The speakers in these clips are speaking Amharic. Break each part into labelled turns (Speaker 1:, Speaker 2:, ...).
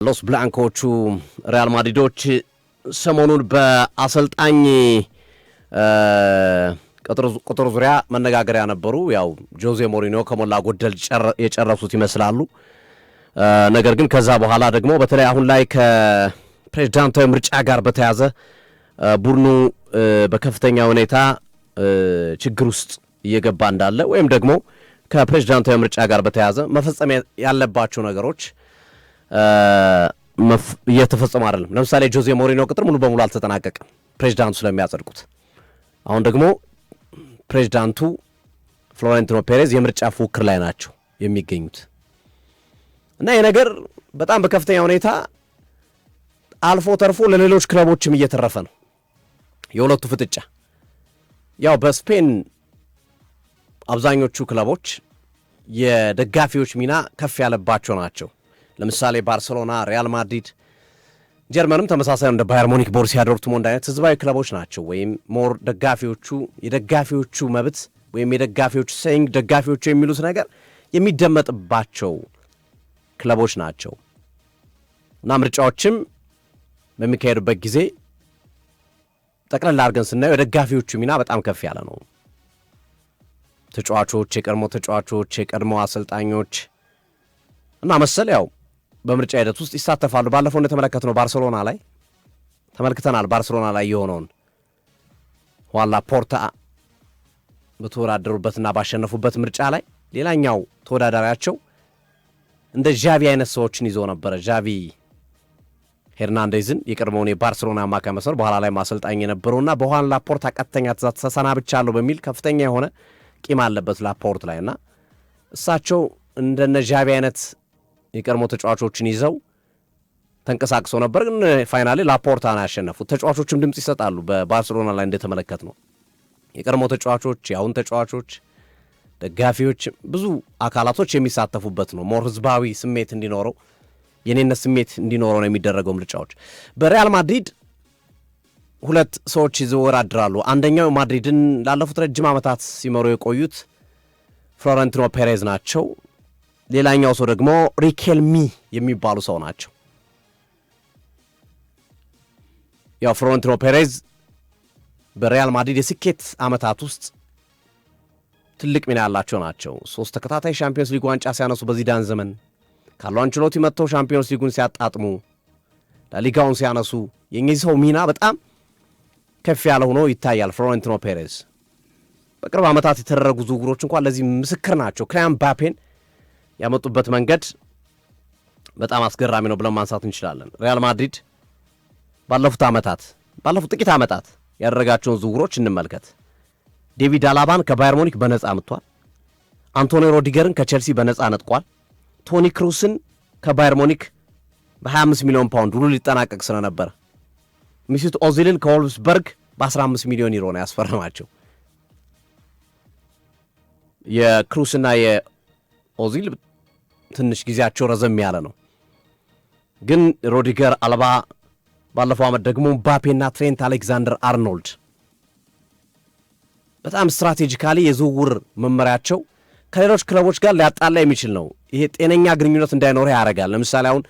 Speaker 1: ሎስ ብላንኮቹ ሪያል ማድሪዶች ሰሞኑን በአሰልጣኝ ቁጥር ዙሪያ መነጋገሪያ ነበሩ። ያው ጆዜ ሞሪኒዮ ከሞላ ጎደል የጨረሱት ይመስላሉ። ነገር ግን ከዛ በኋላ ደግሞ በተለይ አሁን ላይ ከፕሬዝዳንታዊ ምርጫ ጋር በተያዘ ቡድኑ በከፍተኛ ሁኔታ ችግር ውስጥ እየገባ እንዳለ ወይም ደግሞ ከፕሬዝዳንታዊ ምርጫ ጋር በተያዘ መፈጸም ያለባቸው ነገሮች እየተፈጸሙ አይደለም። ለምሳሌ ጆዜ ሞሪኒዮ ቅጥር ሙሉ በሙሉ አልተጠናቀቀም ፕሬዝዳንቱ ስለሚያጸድቁት። አሁን ደግሞ ፕሬዝዳንቱ ፍሎሬንቲኖ ፔሬዝ የምርጫ ፉክክር ላይ ናቸው የሚገኙት እና ይህ ነገር በጣም በከፍተኛ ሁኔታ አልፎ ተርፎ ለሌሎች ክለቦችም እየተረፈ ነው። የሁለቱ ፍጥጫ ያው በስፔን አብዛኞቹ ክለቦች የደጋፊዎች ሚና ከፍ ያለባቸው ናቸው። ለምሳሌ ባርሴሎና፣ ሪያል ማድሪድ፣ ጀርመንም ተመሳሳይ እንደ ባየር ሙኒክ፣ ቦሩሲያ ዶርትሙንድ አይነት ህዝባዊ ክለቦች ናቸው። ወይም ሞር የደጋፊዎቹ መብት ወይም የደጋፊዎቹ ሴይንግ ደጋፊዎቹ የሚሉት ነገር የሚደመጥባቸው ክለቦች ናቸው እና ምርጫዎችም በሚካሄዱበት ጊዜ ጠቅላላ አድርገን ስናየው የደጋፊዎቹ ሚና በጣም ከፍ ያለ ነው። ተጫዋቾች፣ የቀድሞ ተጫዋቾች፣ የቀድሞ አሰልጣኞች እና መሰል ያው በምርጫ ሂደት ውስጥ ይሳተፋሉ። ባለፈው እንደተመለከትነው ባርሴሎና ላይ ተመልክተናል። ባርሴሎና ላይ የሆነውን ሁዋን ላፖርታ በተወዳደሩበትና ባሸነፉበት ምርጫ ላይ ሌላኛው ተወዳዳሪያቸው እንደ ዣቪ አይነት ሰዎችን ይዞ ነበረ። ዣቪ ሄርናንዴዝን የቀድሞውን የባርሴሎና አማካይ መስመር በኋላ ላይ ማሰልጣኝ የነበረውና በሁዋን ላፖርታ ቀጥተኛ ትእዛዝ ተሰናብቻለሁ በሚል ከፍተኛ የሆነ ቂም አለበት ላፖርት ላይ እና እሳቸው እንደነ ዣቪ አይነት የቀድሞ ተጫዋቾችን ይዘው ተንቀሳቅሰው ነበር። ግን ፋይናሊ ላፖርታ ነው ያሸነፉት። ተጫዋቾችም ድምፅ ይሰጣሉ። በባርሴሎና ላይ እንደተመለከት ነው የቀድሞ ተጫዋቾች፣ የአሁን ተጫዋቾች፣ ደጋፊዎች፣ ብዙ አካላቶች የሚሳተፉበት ነው። ሞር ህዝባዊ ስሜት እንዲኖረው የኔነት ስሜት እንዲኖረው ነው የሚደረገው ምርጫዎች። በሪያል ማድሪድ ሁለት ሰዎች ይወዳደራሉ። አንደኛው ማድሪድን ላለፉት ረጅም ዓመታት ሲመሩ የቆዩት ፍሎሬንቲኖ ፔሬዝ ናቸው። ሌላኛው ሰው ደግሞ ሪኬልሚ የሚባሉ ሰው ናቸው። ያው ፍሎሬንቲኖ ፔሬዝ በሪያል ማድሪድ የስኬት ዓመታት ውስጥ ትልቅ ሚና ያላቸው ናቸው። 3 ተከታታይ ሻምፒዮንስ ሊግ ዋንጫ ሲያነሱ በዚዳን ዘመን፣ ካርሎ አንቸሎቲ መጥተው ሻምፒዮንስ ሊጉን ሲያጣጥሙ፣ ላሊጋውን ሲያነሱ የእነዚህ ሰው ሚና በጣም ከፍ ያለ ሆኖ ይታያል። ፍሎሬንቲኖ ፔሬዝ በቅርብ ዓመታት የተደረጉ ዝውውሮች እንኳን ለዚህ ምስክር ናቸው። ክሊያን ምባፔን ያመጡበት መንገድ በጣም አስገራሚ ነው ብለን ማንሳት እንችላለን። ሪያል ማድሪድ ባለፉት ጥቂት ዓመታት ያደረጋቸውን ዝውውሮች እንመልከት። ዴቪድ አላባን ከባየር ሙኒክ በነፃ አምጥቷል። አንቶኒዮ ሮዲገርን ከቼልሲ በነፃ ነጥቋል። ቶኒ ክሩስን ከባየር ሙኒክ በ25 ሚሊዮን ፓውንድ ውሉ ሊጠናቀቅ ስለነበረ ሚስት ኦዚልን ከወልፍስበርግ በ15 ሚሊዮን ዩሮ ነው ያስፈረማቸው። የክሩስና የኦዚል ትንሽ ጊዜያቸው ረዘም ያለ ነው። ግን ሮዲገር፣ አልባ፣ ባለፈው ዓመት ደግሞ ምባፔና ትሬንት አሌክዛንደር አርኖልድ በጣም ስትራቴጂካሊ የዝውውር መመሪያቸው ከሌሎች ክለቦች ጋር ሊያጣላ የሚችል ነው። ይሄ ጤነኛ ግንኙነት እንዳይኖር ያደርጋል። ለምሳሌ አሁን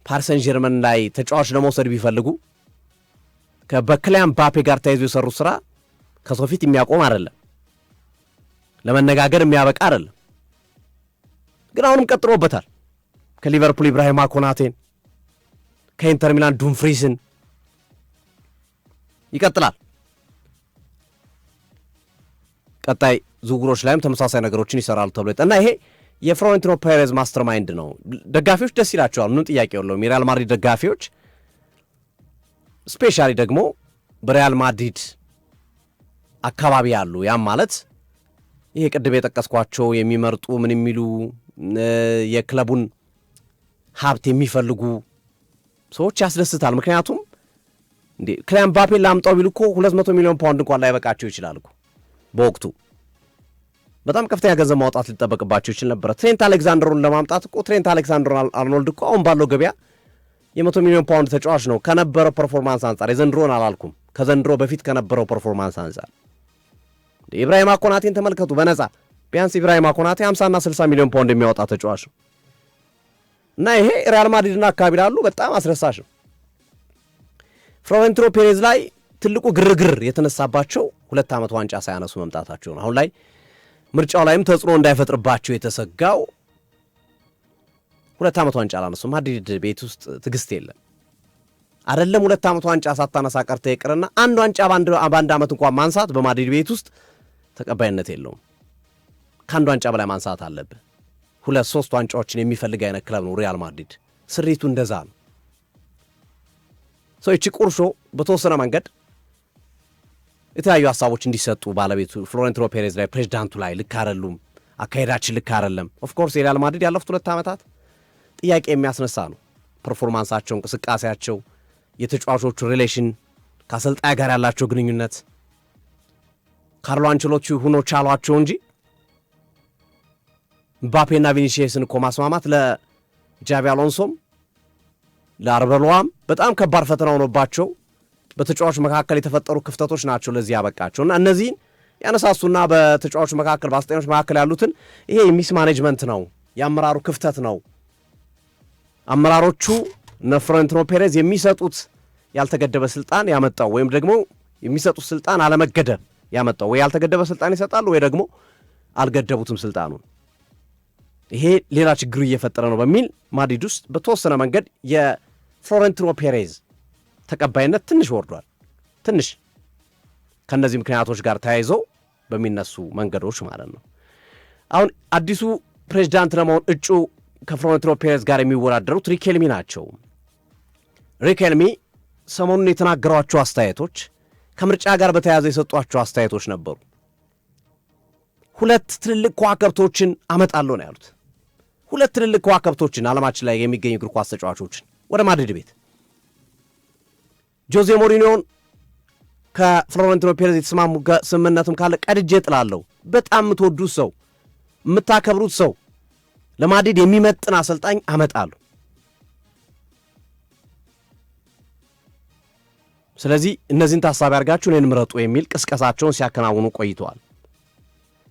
Speaker 1: ፓሪስ ሰን ጀርመን ላይ ተጫዋች ለመውሰድ ቢፈልጉ በክሊያን ምባፔ ጋር ተያይዞ የሰሩት ስራ ከሰው ፊት የሚያቆም አይደለም፣ ለመነጋገር የሚያበቃ አይደለም። ግን አሁንም ቀጥሎበታል። ከሊቨርፑል ኢብራሂማ ኮናቴን፣ ከኢንተር ሚላን ዱምፍሪስን ይቀጥላል። ቀጣይ ዝውውሮች ላይም ተመሳሳይ ነገሮችን ይሰራሉ ተብሎ እና ይሄ የፍሎሬንቲኖ ፔሬዝ ማስተር ማይንድ ነው። ደጋፊዎች ደስ ይላቸዋል፣ ምንም ጥያቄ የለውም። የሪያል ማድሪድ ደጋፊዎች ስፔሻሊ ደግሞ በሪያል ማድሪድ አካባቢ ያሉ፣ ያም ማለት ይሄ ቅድም የጠቀስኳቸው የሚመርጡ ምን የሚሉ የክለቡን ሀብት የሚፈልጉ ሰዎች ያስደስታል። ምክንያቱም እንዴ ክሊያን ምባፔን ላምጣው ቢሉ እኮ 200 ሚሊዮን ፓውንድ እንኳን ላይበቃቸው ይችላል እኮ። በወቅቱ በጣም ከፍተኛ ገንዘብ ማውጣት ሊጠበቅባቸው ይችል ነበረ። ትሬንት አሌክዛንደርን ለማምጣት እኮ ትሬንት አሌክዛንደር አርኖልድ እኮ አሁን ባለው ገበያ የ100 ሚሊዮን ፓውንድ ተጫዋች ነው ከነበረው ፐርፎርማንስ አንጻር። የዘንድሮን አላልኩም፣ ከዘንድሮ በፊት ከነበረው ፐርፎርማንስ አንጻር። ኢብራሂማ ኮናቴን ተመልከቱ። በነፃ ቢያንስ ኢብራሂማ ኮናቴ 50 እና 60 ሚሊዮን ፓውንድ የሚያወጣ ተጫዋች ነው። እና ይሄ ሪያል ማድሪድና አካባቢ ላሉ በጣም አስረሳሽ ነው። ፍሎሬንቲኖ ፔሬዝ ላይ ትልቁ ግርግር የተነሳባቸው 2 ዓመት ዋንጫ ሳያነሱ መምጣታቸው ነው። አሁን ላይ ምርጫው ላይም ተጽዕኖ እንዳይፈጥርባቸው የተሰጋው 2 ዓመት ዋንጫ አላነሱ። ማድሪድ ቤት ውስጥ ትዕግስት የለም። አይደለም 2 ዓመት ዋንጫ ሳታነሳ ቀርተ ይቅርና አንድ ዋንጫ በአንድ ዓመት እንኳን ማንሳት በማድሪድ ቤት ውስጥ ተቀባይነት የለውም። ከአንድ ዋንጫ በላይ ማንሳት አለብህ። 2-3 ዋንጫዎችን የሚፈልግ አይነት ክለብ ነው ሪያል ማድሪድ። ስሪቱ እንደዛ ነው። ሰው ይቺ ቁርሾ በተወሰነ መንገድ የተለያዩ ሀሳቦች እንዲሰጡ ባለቤቱ ፍሎሬንቲኖ ፔሬዝ ላይ ፕሬዚዳንቱ ላይ ልክ አይደሉም፣ አካሄዳችን ልክ አይደለም። ኦፍኮርስ የሪያል ማድሪድ ያለፉት 2 ዓመታት ጥያቄ የሚያስነሳ ነው። ፐርፎርማንሳቸው፣ እንቅስቃሴያቸው፣ የተጫዋቾቹ ሪሌሽን ከአሰልጣኝ ጋር ያላቸው ግንኙነት ካርሎ አንቸሎቲ ሆኖ ቻሏቸው እንጂ ምባፔና ቪኒሲየስን እኮ ማስማማት ለጃቪ አሎንሶም ለአርበሎዋም በጣም ከባድ ፈተና ሆኖባቸው በተጫዋቾች መካከል የተፈጠሩ ክፍተቶች ናቸው ለዚህ ያበቃቸውና እነዚህን ያነሳሱና በተጫዋቾች መካከል በአሰልጣኞች መካከል ያሉትን ይሄ የሚስ ማኔጅመንት ነው፣ የአመራሩ ክፍተት ነው። አመራሮቹ ፍሎሬንቲኖ ፔሬዝ የሚሰጡት ያልተገደበ ስልጣን ያመጣው ወይም ደግሞ የሚሰጡት ስልጣን አለመገደብ ያመጣው ወይ ያልተገደበ ስልጣን ይሰጣሉ ወይ ደግሞ አልገደቡትም ስልጣኑን። ይሄ ሌላ ችግር እየፈጠረ ነው በሚል ማድሪድ ውስጥ በተወሰነ መንገድ የፍሎሬንቲኖ ፔሬዝ ተቀባይነት ትንሽ ወርዷል። ትንሽ ከነዚህ ምክንያቶች ጋር ተያይዘው በሚነሱ መንገዶች ማለት ነው። አሁን አዲሱ ፕሬዚዳንት ለመሆን እጩ ከፍሎሬንቲኖ ፔሬዝ ጋር የሚወዳደሩት ሪኬልሚ ናቸው። ሪኬልሚ ሰሞኑን የተናገሯቸው አስተያየቶች ከምርጫ ጋር በተያያዘ የሰጧቸው አስተያየቶች ነበሩ። 2 ትልልቅ ከዋክብቶችን አመጣለሁ ነው ያሉት። 2 ትልልቅ ከዋክብቶችን ዓለማችን ላይ የሚገኙ እግር ኳስ ተጫዋቾችን ወደ ማድሪድ ቤት ጆዜ ሞሪኒዮን ከፍሎሬንቲኖ ፔሬዝ የተስማሙ ስምምነትም ካለ ቀድጄ ጥላለሁ። በጣም የምትወዱት ሰው የምታከብሩት ሰው ለማድሪድ የሚመጥን አሰልጣኝ አመጣለሁ። ስለዚህ እነዚህን ታሳቢ አድርጋችሁ እኔን ምረጡ የሚል ቅስቀሳቸውን ሲያከናውኑ ቆይተዋል።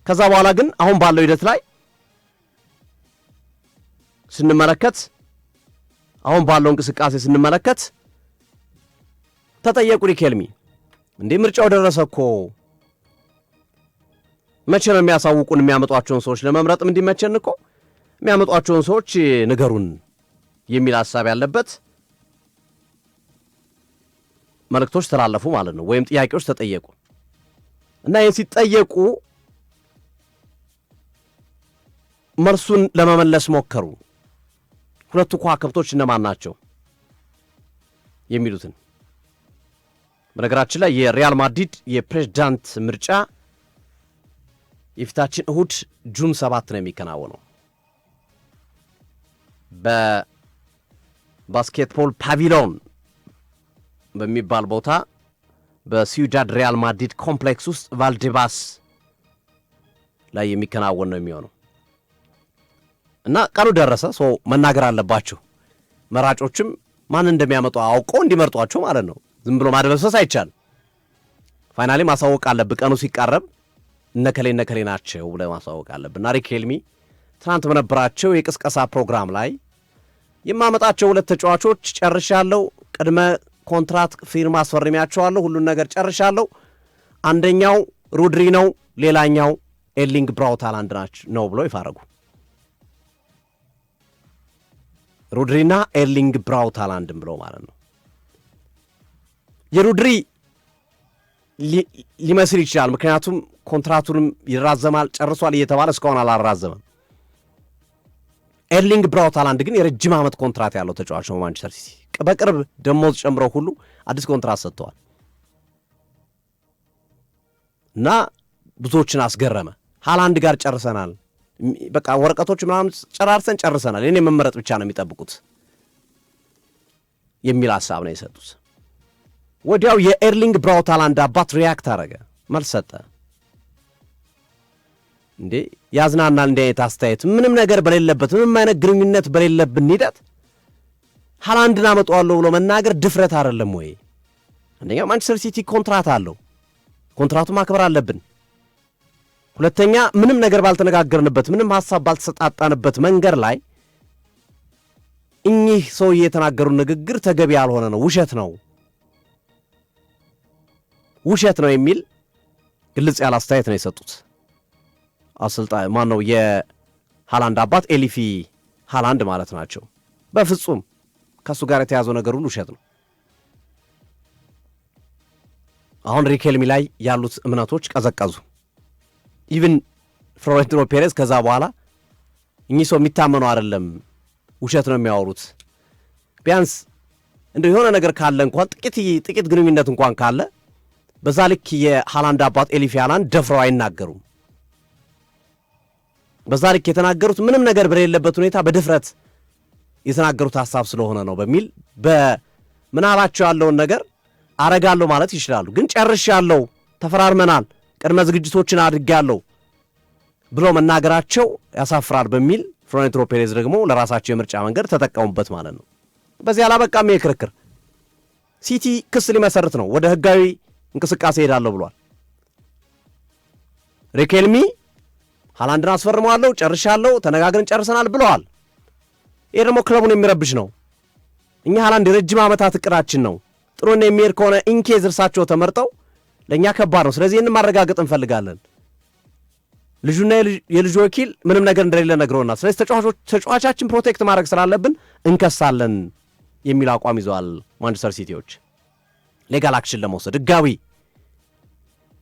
Speaker 1: ከዛ በኋላ ግን አሁን ባለው ሂደት ላይ ስንመለከት አሁን ባለው እንቅስቃሴ ስንመለከት ተጠየቁ ሪኬልሚ እንዴ ምርጫው ደረሰ እኮ መቼ ነው የሚያሳውቁን? የሚያመጧቸውን ሰዎች ለመምረጥም እንዲመቸን እኮ የሚያመጧቸውን ሰዎች ንገሩን የሚል ሐሳብ ያለበት መልእክቶች ተላለፉ ማለት ነው። ወይም ጥያቄዎች ተጠየቁ እና ይህን ሲጠየቁ መልሱን ለመመለስ ሞከሩ። 2 ከዋክብቶች እነማን ናቸው የሚሉትን። በነገራችን ላይ የሪያል ማድሪድ የፕሬዝዳንት ምርጫ የፊታችን እሁድ ጁን 7 ነው የሚከናወነው በባስኬትቦል ፓቪሎን በሚባል ቦታ በሲዩዳድ ሪያል ማድሪድ ኮምፕሌክስ ውስጥ ቫልዴባስ ላይ የሚከናወን ነው የሚሆነው እና ቀኑ ደረሰ። ሰው መናገር አለባቸው። መራጮችም ማን እንደሚያመጡ አውቀው እንዲመርጧቸው ማለት ነው። ዝም ብሎ ማድበስበስ አይቻልም። ፋይናሊ ማሳወቅ አለብህ። ቀኑ ሲቃረብ እነከሌ ናቸው ብለህ ማሳወቅ አለብህ። እና ሪኬልሚ ትናንት በነበራቸው የቅስቀሳ ፕሮግራም ላይ የማመጣቸው 2 ተጫዋቾች ጨርሻለሁ፣ ቅድመ ኮንትራት ፊርማ አስፈርሚያቸዋለሁ፣ ሁሉን ነገር ጨርሻለሁ። አንደኛው ሮድሪ ነው፣ ሌላኛው ኤርሊንግ ብራውት ሃላንድ ነው ብሎ ይፋረጉ። ሮድሪና ኤርሊንግ ብራውት ሃላንድም ብሎ ማለት ነው። የሮድሪ ሊመስል ይችላል፣ ምክንያቱም ኮንትራቱንም ይራዘማል ጨርሷል እየተባለ እስካሁን አላራዘመም። ኤርሊንግ ብራውት ሃላንድ ግን የረጅም ዓመት ኮንትራት ያለው ተጫዋች ነው። ማንቸስተር ሲቲ በቅርብ ደሞዝ ጨምረው ሁሉ አዲስ ኮንትራት ሰጥተዋል እና ብዙዎችን አስገረመ። ሃላንድ ጋር ጨርሰናል፣ በቃ ወረቀቶች ምናምን ጨርሰናል፣ እኔ መመረጥ ብቻ ነው የሚጠብቁት የሚል ሐሳብ ነው የሰጡት። ወዲያው የኤርሊንግ ብራውት ሃላንድ አባት ሪያክት አረገ፣ መልስ ሰጠ። እንዴ ያዝናናል እንዲህ አይነት አስተያየት? ምንም ነገር በሌለበት ምንም አይነት ግንኙነት በሌለብን ሂደት ሃላንድን አመጣዋለሁ ብሎ መናገር ድፍረት አይደለም ወይ? አንደኛ ማንቸስተር ሲቲ ኮንትራት አለው፣ ኮንትራቱ ማክበር አለብን። ሁለተኛ ምንም ነገር ባልተነጋገርንበት ምንም ሐሳብ ባልተሰጣጣንበት መንገድ ላይ እኚህ ሰውዬ የተናገሩ ንግግር ተገቢ ያልሆነ ነው፣ ውሸት ነው የሚል ግልጽ ያለ አስተያየት ነው የሰጡት። አሰልጣኝ ማን ነው? የሃላንድ አባት ኤሊፊ ሃላንድ ማለት ናቸው። በፍጹም ከእሱ ጋር የተያዘው ነገር ሁሉ ውሸት ነው። አሁን ሪኬልሚ ላይ ያሉት እምነቶች ቀዘቀዙ። ኢቭን ፍሎሬንቲኖ ፔሬዝ ከዛ በኋላ እኚህ ሰው የሚታመኑ አይደለም፣ ውሸት ነው የሚያወሩት፣ ቢያንስ እንደ የሆነ ነገር ካለ እንኳን ጥቂት ግንኙነት እንኳን ካለ በዛ ልክ የሃላንድ አባት ኤሊፊ ሃላንድ ደፍረው አይናገሩም። በዛ ልክ የተናገሩት ምንም ነገር በሌለበት ሁኔታ በድፍረት የተናገሩት ሐሳብ ስለሆነ ነው በሚል በምናላቸው ያለውን ነገር አረጋለሁ ማለት ይችላሉ። ግን ጨርሻለሁ፣ ተፈራርመናል፣ ቅድመ ዝግጅቶችን አድርጌያለሁ ብሎ መናገራቸው ያሳፍራል በሚል ፍሎሬንቲኖ ፔሬዝ ደግሞ ለራሳቸው የምርጫ መንገድ ተጠቀሙበት ማለት ነው። በዚህ አላበቃም። የክርክር ሲቲ ክስ ሊመሰርት ነው፣ ወደ ህጋዊ እንቅስቃሴ ሄዳለሁ ብሏል። ሪኬልሚ ሃላንድን አስፈርመዋለሁ፣ ጨርሻለሁ፣ ተነጋግረን ጨርሰናል ብለዋል። ይሄ ደግሞ ክለቡን የሚረብሽ ነው። እኛ ሃላንድ የረጅም ዓመታት እቅዳችን ነው፣ ጥሩና የሚሄድ ከሆነ ኢንኬዝ እርሳቸው ተመርጠው ለእኛ ከባድ ነው፣ ስለዚህ ይህን ማረጋገጥ እንፈልጋለን። ልጁና የልጁ ወኪል ምንም ነገር እንደሌለ ነግረውናል፣ ስለዚህ ተጫዋቻችን ፕሮቴክት ማድረግ ስላለብን እንከሳለን የሚል አቋም ይዘዋል። ማንቸስተር ሲቲዎች ሌጋል አክሽን ለመውሰድ ህጋዊ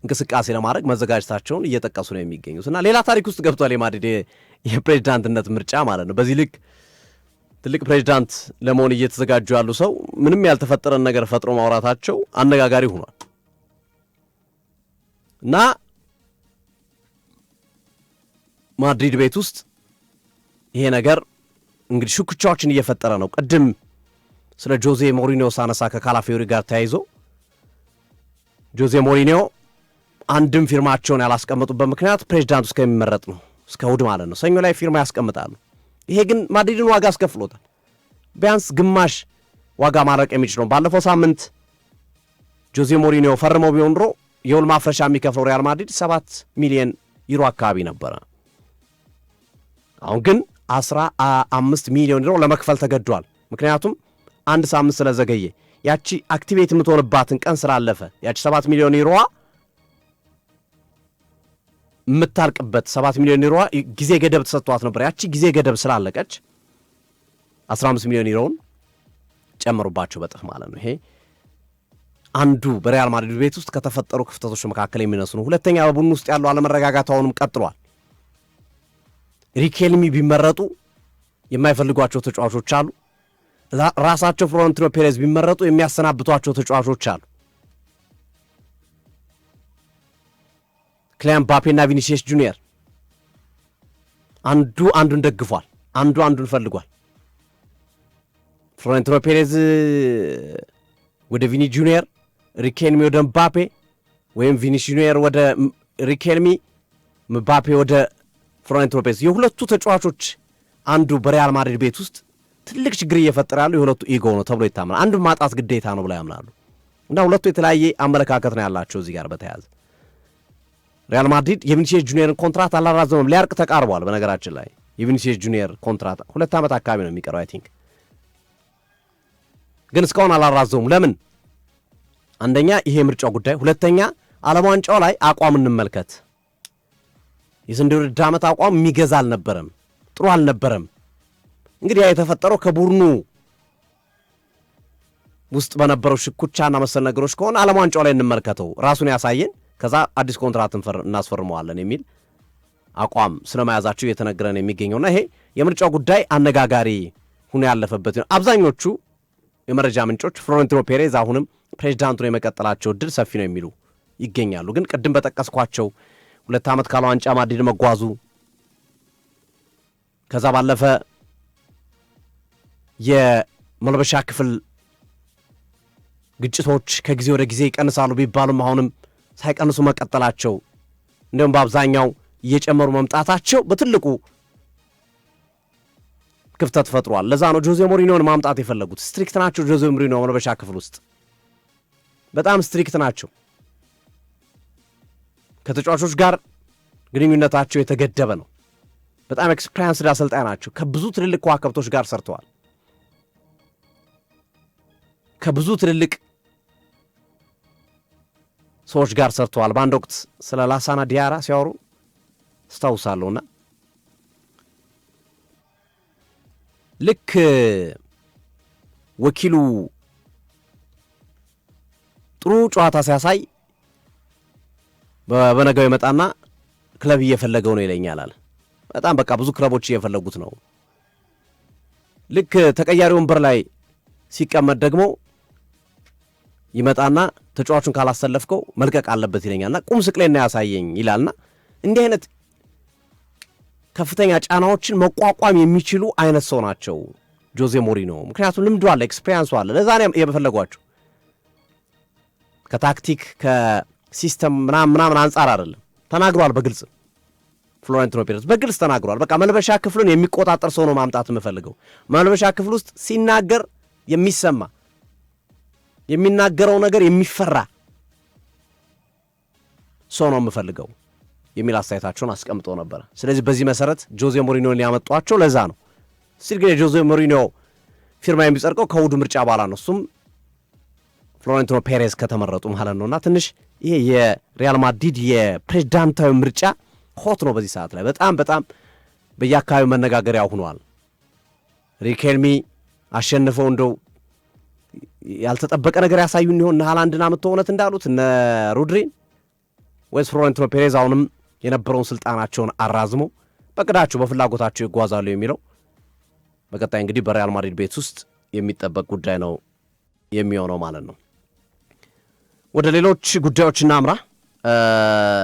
Speaker 1: እንቅስቃሴ ለማድረግ መዘጋጀታቸውን እየጠቀሱ ነው የሚገኙት እና ሌላ ታሪክ ውስጥ ገብቷል የማድሪድ የፕሬዚዳንትነት ምርጫ ማለት ነው። በዚህ ልክ ትልቅ ፕሬዚዳንት ለመሆን እየተዘጋጁ ያሉ ሰው ምንም ያልተፈጠረን ነገር ፈጥሮ ማውራታቸው አነጋጋሪ ሆኗል እና ማድሪድ ቤት ውስጥ ይሄ ነገር እንግዲህ ሹክቻዎችን እየፈጠረ ነው። ቅድም ስለ ጆዜ ሞሪኒዮ ሳነሳ ከካላፊዮሪ ጋር ተያይዞ ጆዜ ሞሪኒዮ አንድም ፊርማቸውን ያላስቀመጡበት ምክንያት ፕሬዚዳንቱ እስከሚመረጥ ነው፣ እስከ እሑድ ማለት ነው። ሰኞ ላይ ፊርማ ያስቀምጣሉ። ይሄ ግን ማድሪድን ዋጋ አስከፍሎታል። ቢያንስ ግማሽ ዋጋ ማድረቅ የሚችለው ባለፈው ሳምንት ጆዜ ሞሪኒዮ ፈርመው ቢሆን ኖሮ የውል ማፍረሻ የሚከፍለው ሪያል ማድሪድ 7 ሚሊዮን ዩሮ አካባቢ ነበረ። አሁን ግን 15 ሚሊዮን ዩሮ ለመክፈል ተገዷል። ምክንያቱም አንድ ሳምንት ስለዘገየ ያቺ አክቲቬት የምትሆንባትን ቀን ስላለፈ ያቺ 7 ሚሊዮን ዩሮዋ የምታልቅበት 7 ሚሊዮን ዩሮዋ ጊዜ ገደብ ተሰጥቷት ነበር። ያቺ ጊዜ ገደብ ስላለቀች 15 ሚሊዮን ዩሮውን ጨምሩባቸው በጥፍ ማለት ነው። ይሄ አንዱ በሪያል ማድሪድ ቤት ውስጥ ከተፈጠሩ ክፍተቶች መካከል የሚነሱ ነው። ሁለተኛ በቡድን ውስጥ ያለው አለመረጋጋት አሁንም ቀጥሏል። ሪኬልሚ ቢመረጡ የማይፈልጓቸው ተጫዋቾች አሉ። ራሳቸው ፍሎሬንቲኖ ፔሬዝ ቢመረጡ የሚያሰናብቷቸው ተጫዋቾች አሉ። ክሊያን ምባፔና ቪኒሲየስ ጁኒየር አንዱ አንዱን ደግፏል፣ አንዱ አንዱን ፈልጓል። ፍሎሬንቲኖ ፔሬዝ ወደ ቪኒ ጁኒየር፣ ሪኬልሚ ወደ ምባፔ ወይም ቪኒ ጁኒየር ወደ ሪኬልሚ፣ ምባፔ ወደ ፍሎሬንቲኖ ፔሬዝ። የሁለቱ ተጫዋቾች አንዱ በሪያል ማድሪድ ቤት ውስጥ ትልቅ ችግር እየፈጠረ ያለው የሁለቱ ኢጎ ነው ተብሎ ይታመናል። አንዱን ማጣት ግዴታ ነው ብለው ያምናሉ እና ሁለቱ የተለያየ አመለካከት ነው ያላቸው። እዚህ ጋር በተያያዘ ሪያል ማድሪድ የቪኒሲየስ ጁኒየርን ኮንትራት አላራዘመም፣ ሊያርቅ ተቃርቧል። በነገራችን ላይ የቪኒሲየስ ጁኒየር ኮንትራት 2 ዓመት አካባቢ ነው የሚቀረው አይ ቲንክ፣ ግን እስካሁን አላራዘሙም። ለምን? አንደኛ ይሄ ምርጫው ጉዳይ፣ ሁለተኛ ዓለም ዋንጫው ላይ አቋም እንመልከት። የዘንድሮ ውድድር ዓመት አቋም የሚገዛ አልነበረም፣ ጥሩ አልነበረም። እንግዲህ ያ የተፈጠረው ከቡድኑ ውስጥ በነበረው ሽኩቻና መሰል ነገሮች ከሆነ ዓለም ዋንጫው ላይ እንመልከተው፣ ራሱን ያሳየን፣ ከዛ አዲስ ኮንትራት እናስፈርመዋለን የሚል አቋም ስለመያዛቸው እየተነገረን የሚገኘውና ይሄ የምርጫው ጉዳይ አነጋጋሪ ሆኖ ያለፈበት ነው። አብዛኞቹ የመረጃ ምንጮች ፍሎሬንቲኖ ፔሬዝ አሁንም ፕሬዚዳንቱን የመቀጠላቸው እድል ሰፊ ነው የሚሉ ይገኛሉ። ግን ቅድም በጠቀስኳቸው 2 ዓመት ካለ ዋንጫ ማድሪድ መጓዙ፣ ከዛ ባለፈ የመልበሻ ክፍል ግጭቶች ከጊዜ ወደ ጊዜ ይቀንሳሉ ቢባሉም አሁንም ሳይቀንሱ መቀጠላቸው፣ እንዲሁም በአብዛኛው እየጨመሩ መምጣታቸው በትልቁ ክፍተት ፈጥሯል። ለዛ ነው ጆዜ ሞሪኒዮን ማምጣት የፈለጉት። ስትሪክት ናቸው ጆዜ ሞሪኒዮ መልበሻ ክፍል ውስጥ በጣም ስትሪክት ናቸው። ከተጫዋቾች ጋር ግንኙነታቸው የተገደበ ነው። በጣም ኤክስፔሪንስድ አሰልጣኝ ናቸው። ከብዙ ትልልቅ ከዋክብቶች ጋር ሰርተዋል። ከብዙ ትልልቅ ሰዎች ጋር ሰርተዋል። በአንድ ወቅት ስለ ላሳና ዲያራ ሲያወሩ አስታውሳለሁና ልክ ወኪሉ ጥሩ ጨዋታ ሲያሳይ በነጋው ይመጣና ክለብ እየፈለገው ነው ይለኛል አለ። በጣም በቃ ብዙ ክለቦች እየፈለጉት ነው። ልክ ተቀያሪ ወንበር ላይ ሲቀመጥ ደግሞ ይመጣና ተጫዋቹን ካላሰለፍከው መልቀቅ አለበት ይለኛልና ቁም ስቅሌና ያሳየኝ ይላልና እንዲህ አይነት ከፍተኛ ጫናዎችን መቋቋም የሚችሉ አይነት ሰው ናቸው ጆዜ ሞሪኖ። ምክንያቱም ልምዱ አለ፣ ኤክስፔሪንሱ አለ። ለዛ ነው የፈለጓቸው። ከታክቲክ ከሲስተም ምናምን አንጻር አይደለም። ተናግሯል በግልጽ ፍሎሬንቲኖ ፔሬዝ በግልጽ ተናግሯል። በቃ መልበሻ ክፍሉን የሚቆጣጠር ሰው ነው ማምጣት የምፈልገው። መልበሻ ክፍል ውስጥ ሲናገር የሚሰማ የሚናገረው ነገር የሚፈራ ሰው ነው የምፈልገው የሚል አስተያየታቸውን አስቀምጦ ነበር። ስለዚህ በዚህ መሰረት ጆዜ ሞሪኖን ያመጧቸው ለዛ ነው። ሲል ግን የጆዜ ሞሪኖ ፊርማ የሚጸድቀው ከውዱ ምርጫ በኋላ ነው። እሱም ፍሎሬንቲኖ ፔሬዝ ከተመረጡ ማለት ነውና ትንሽ ይሄ የሪያል ማድሪድ የፕሬዝዳንታዊ ምርጫ ሆት ነው በዚህ ሰዓት ላይ በጣም በየአካባቢው መነጋገሪያ ሆኗል። ሪኬልሚ አሸንፈው እንደው ያልተጠበቀ ነገር ያሳዩን ይሆን እነ ሃላንድን አምጥተው እውነት እንዳሉት እነ ሮድሪን ወይስ ፍሎሬንቲኖ ፔሬዝ አሁንም የነበረውን ስልጣናቸውን አራዝመው በቅዳቸው በፍላጎታቸው ይጓዛሉ የሚለው በቀጣይ እንግዲህ በሪያል ማድሪድ ቤት ውስጥ የሚጠበቅ ጉዳይ ነው የሚሆነው ማለት ነው። ወደ ሌሎች ጉዳዮች እናምራ።